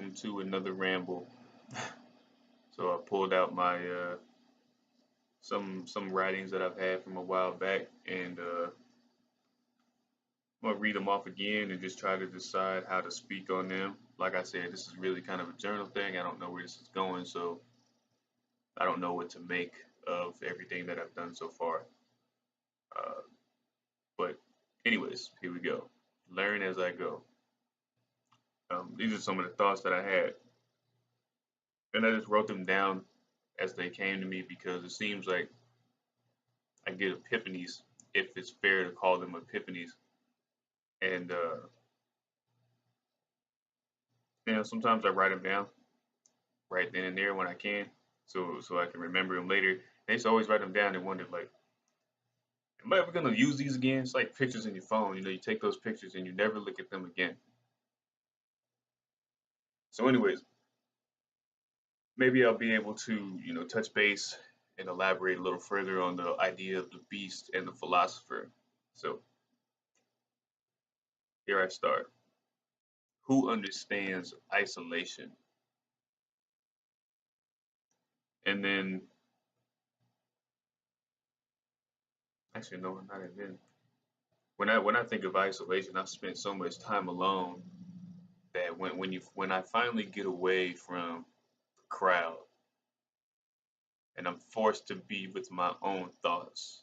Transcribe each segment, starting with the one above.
welcome to another ramble. So I pulled out my some writings that I've had from a while back, and I'm gonna read them off again and just try to decide how to speak on them. Like I said, this is really kind of a journal thing. I don't know where this is going, so I don't know what to make of everything that I've done so far. Uh, but anyways, here we go. Learn as I go. These are some of the thoughts that I had, and I just wrote them down as they came to me because it seems like I get epiphanies, if it's fair to call them epiphanies. And sometimes I write them down right then and there when I can, so I can remember them later. I used to always write them down and wonder like, am I ever gonna use these again? It's like pictures in your phone. You take those pictures and you never look at them again. So, anyways, maybe I'll be able to touch base and elaborate a little further on the idea of the beast and the philosopher. So here I start. Who understands isolation? And then, actually, no, not even. When I think of isolation, I've spent so much time alone that when I finally get away from the crowd and I'm forced to be with my own thoughts,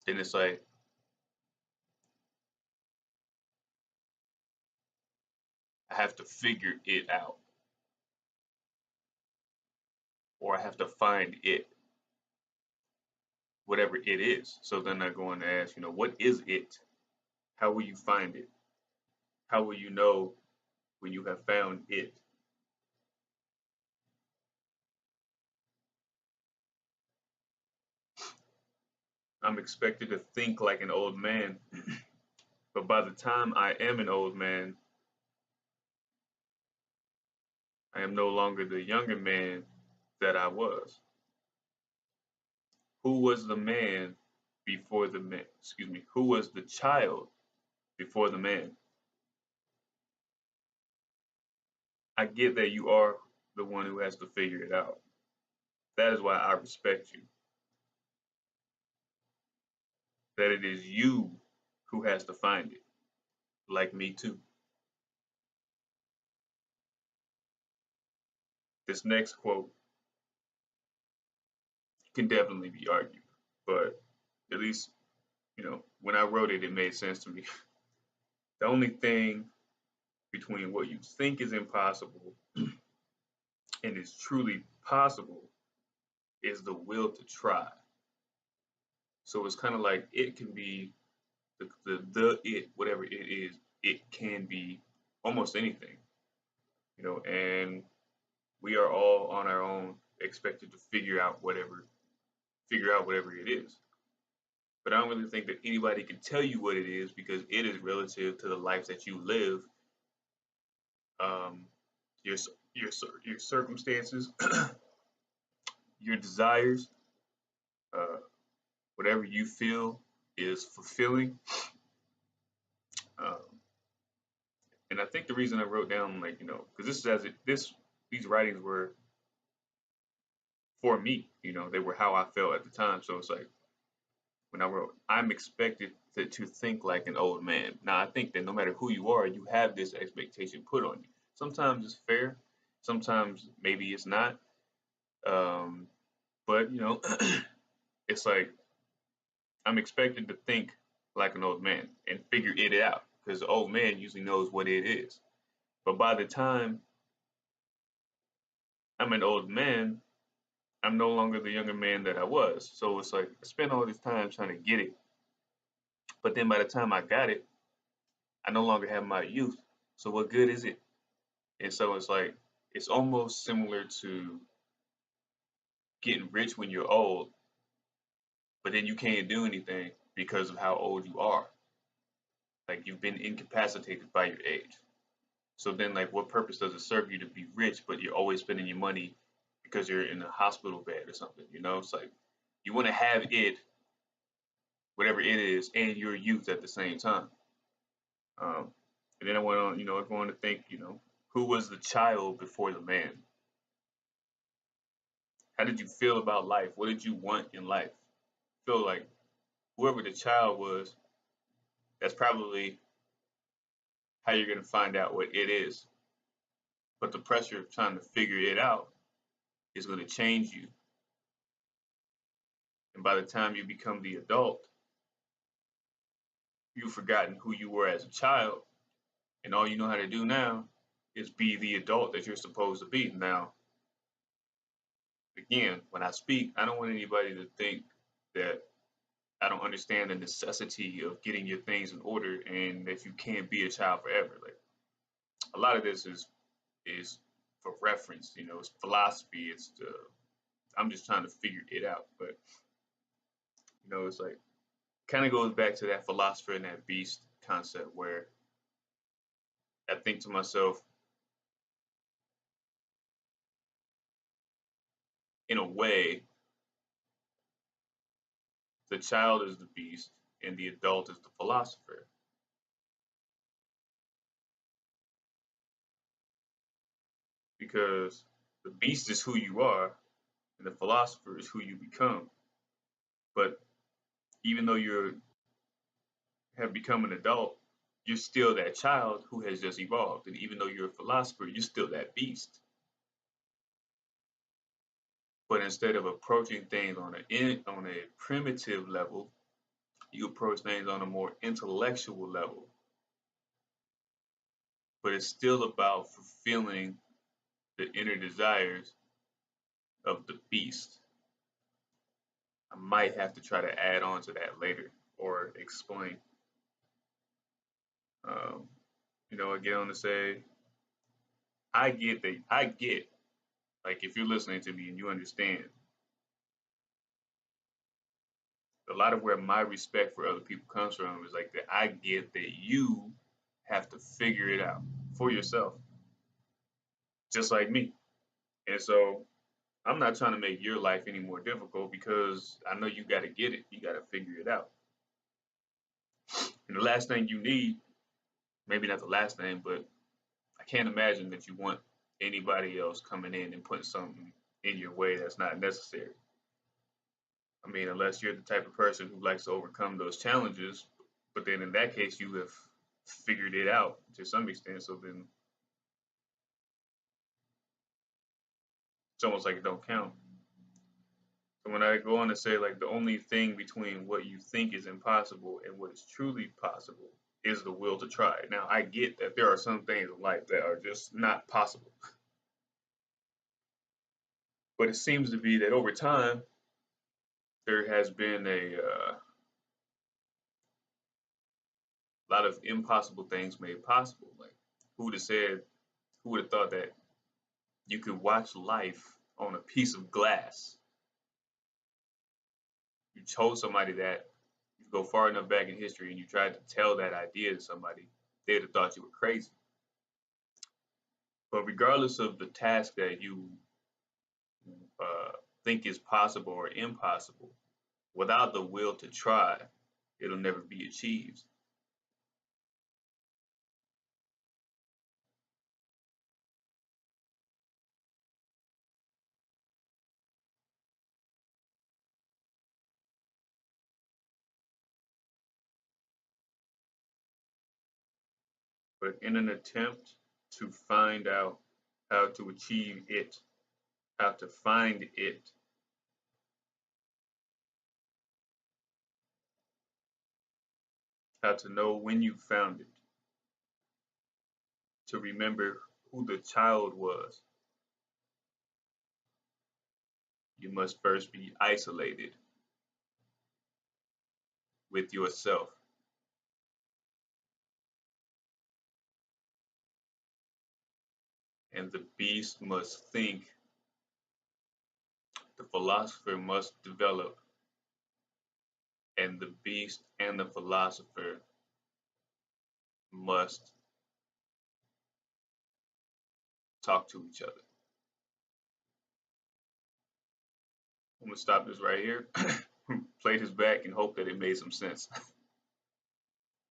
then it's like I have to figure it out or I have to find it, whatever it is. So then I go on to ask, what is it? How will you find it? How will you know when you have found it? I'm expected to think like an old man, but by the time I am an old man, I am no longer the younger man that I was. Who was the man before the man? Excuse me. Who was the child before the man? I get that you are the one who has to figure it out. That is why I respect you. That it is you who has to find it, like me too. This next quote can definitely be argued, but at least, when I wrote it, it made sense to me. The only thing between what you think is impossible and is truly possible is the will to try. So it's kind of like it can be the it, whatever it is, it can be almost anything, and we are all on our own expected to figure out whatever it is. But I don't really think that anybody can tell you what it is because it is relative to the life that you live, um, your your circumstances, your desires, uh, whatever you feel is fulfilling. Um, and I think the reason I wrote down like because this is as it this these writings were for me, they were how I felt at the time. So it's like when I wrote, I'm expected to think like an old man. Now, I think that no matter who you are, you have this expectation put on you. Sometimes it's fair, sometimes maybe it's not. Um, but, it's like I'm expected to think like an old man and figure it out because the old man usually knows what it is. But by the time I'm an old man, I'm no longer the younger man that I was. So it's like I spent all this time trying to get it. But then by the time I got it, I no longer have my youth. So what good is it? And so it's like it's almost similar to getting rich when you're old, but then you can't do anything because of how old you are. Like you've been incapacitated by your age. So then like what purpose does it serve you to be rich but you're always spending your money because you're in a hospital bed or something, It's like you want to have it whatever it is, and your youth at the same time. Um, and then I went on, going to think, who was the child before the man? How did you feel about life? What did you want in life? Feel like whoever the child was, that's probably how you're going to find out what it is. But the pressure of trying to figure it out is going to change you. And by the time you become the adult, you've forgotten who you were as a child. And all you know how to do now is be the adult that you're supposed to be. Now, again, when I speak, I don't want anybody to think that I don't understand the necessity of getting your things in order and that you can't be a child forever. Like a lot of this is for reference, it's philosophy. I'm just trying to figure it out. But it's like kind of goes back to that philosopher and that beast concept where I think to myself, in a way, the child is the beast and the adult is the philosopher. Because the beast is who you are and the philosopher is who you become. But even though you have become an adult, you're still that child who has just evolved. And even though you're a philosopher, you're still that beast. But instead of approaching things on a primitive level, you approach things on a more intellectual level. But it's still about fulfilling the inner desires of the beast. I might have to try to add on to that later or explain. Um, I get on to say, I get, like if you're listening to me and you understand, a lot of where my respect for other people comes from is like that I get that you have to figure it out for yourself, just like me. And so I'm not trying to make your life any more difficult because I know you got to get it. You got to figure it out. And the last thing you need, maybe not the last thing, but I can't imagine that you want anybody else coming in and putting something in your way that's not necessary. I mean, unless you're the type of person who likes to overcome those challenges, but then in that case, you have figured it out to some extent. So then it's almost like it don't count. So when I go on to say like the only thing between what you think is impossible and what is truly possible is the will to try. Now I get that there are some things in life that are just not possible, but it seems to be that over time there has been a lot of impossible things made possible. Like who would have said, who would have thought that you could watch life on a piece of glass? You told somebody that, you go far enough back in history and you tried to tell that idea to somebody, they'd have thought you were crazy. But regardless of the task that you uh, think is possible or impossible, without the will to try, it'll never be achieved. But in an attempt to find out how to achieve it, how to find it, how to know when you found it, to remember who the child was, you must first be isolated with yourself. And the beast must think, the philosopher must develop, and the beast and the philosopher must talk to each other. I'm gonna stop this right here. played his back and hoped that it made some sense.